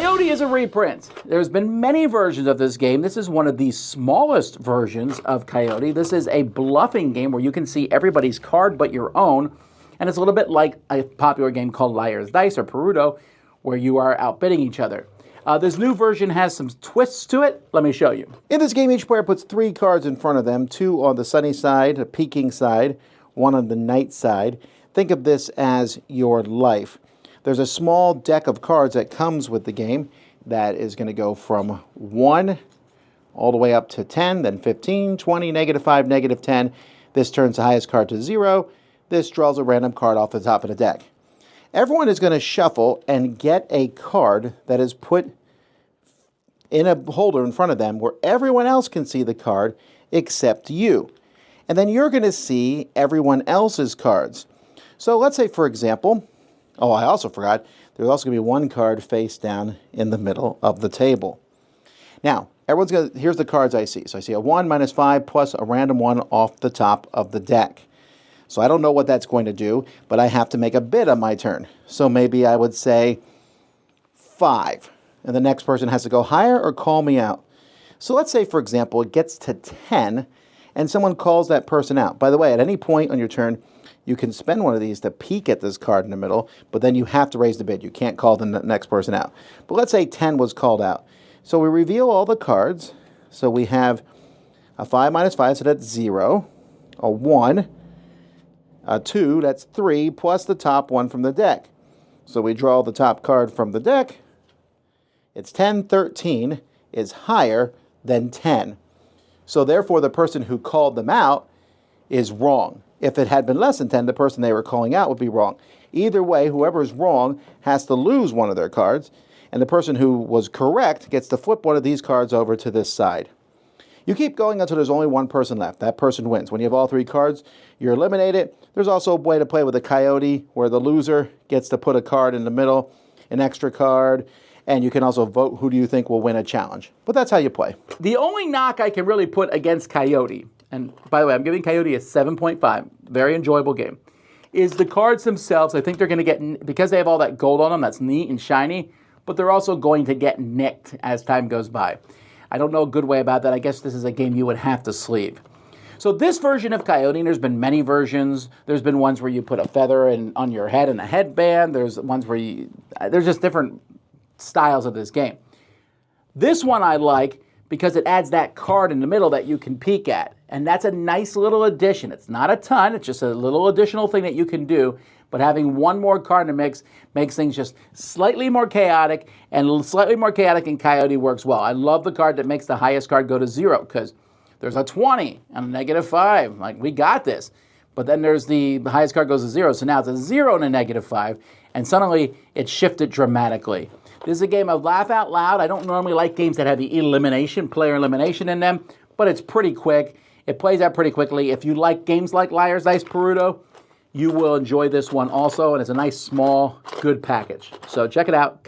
Coyote is a reprint. There's been many versions of this game. This is one of the smallest versions of Coyote. This is a bluffing game where you can see everybody's card but your own. And it's a little bit like a popular game called Liar's Dice or Perudo, where you are outbidding each other. This new version has some twists to it. Let me show you. In this game, each player puts 3 cards in front of them, 2 on the sunny side, a peaking side, 1 on the night side. Think of this as your life. There's a small deck of cards that comes with the game that is going to go from 1 all the way up to 10, then 15, 20, -5, -10. This turns the highest card to 0. This draws a random card off the top of the deck. Everyone is going to shuffle and get a card that is put in a holder in front of them where everyone else can see the card except you. And then you're going to see everyone else's cards. So let's say, for example, oh, I also forgot, there's also going to be 1 card face down in the middle of the table. Now, everyone's going to, here's the cards I see. So I see a 1, -5, plus a random 1 off the top of the deck. So I don't know what that's going to do, but I have to make a bid on my turn. So maybe I would say 5. And the next person has to go higher or call me out. So let's say, for example, it gets to 10, and someone calls that person out. By the way, at any point on your turn, you can spend one of these to peek at this card in the middle, but then you have to raise the bid. You can't call the next person out. But let's say 10 was called out. So we reveal all the cards. So we have a 5 -5, so that's 0. A 1. A 2, that's 3, plus the top 1 from the deck. So we draw the top card from the deck. It's 10, 13 is higher than 10. So therefore, the person who called them out is wrong. If it had been less than 10, the person they were calling out would be wrong. Either way, whoever is wrong has to lose one of their cards, and the person who was correct gets to flip one of these cards over to this side. You keep going until there's only 1 person left. That person wins. When you have all 3 cards, you're eliminated. There's also a way to play with a Coyote where the loser gets to put a card in the middle, an extra card, and you can also vote who do you think will win a challenge. But that's how you play. The only knock I can really put against Coyote, and by the way, I'm giving Coyote a 7.5, very enjoyable game, is the cards themselves. I think they're going to get, because they have all that gold on them, that's neat and shiny, but they're also going to get nicked as time goes by. I don't know a good way about that. I guess this is a game you would have to sleeve. So this version of Coyote, and there's been many versions. There's been ones where you put a feather on your head and a headband. There's ones where there's just different styles of this game. This one I like because it adds that card in the middle that you can peek at. And that's a nice little addition. It's not a ton. It's just a little additional thing that you can do. But having 1 more card in the mix makes things just slightly more chaotic, and slightly more chaotic in Coyote works well. I love the card that makes the highest card go to 0 because there's a 20 and a -5. Like, we got this. But then there's the highest card goes to 0, so now it's a 0 and a -5, and suddenly it shifted dramatically. This is a game of laugh out loud. I don't normally like games that have the player elimination in them, but it's pretty quick. It plays out pretty quickly. If you like games like Liar's Dice Perudo, you will enjoy this one also, and it's a nice, small, good package. So check it out.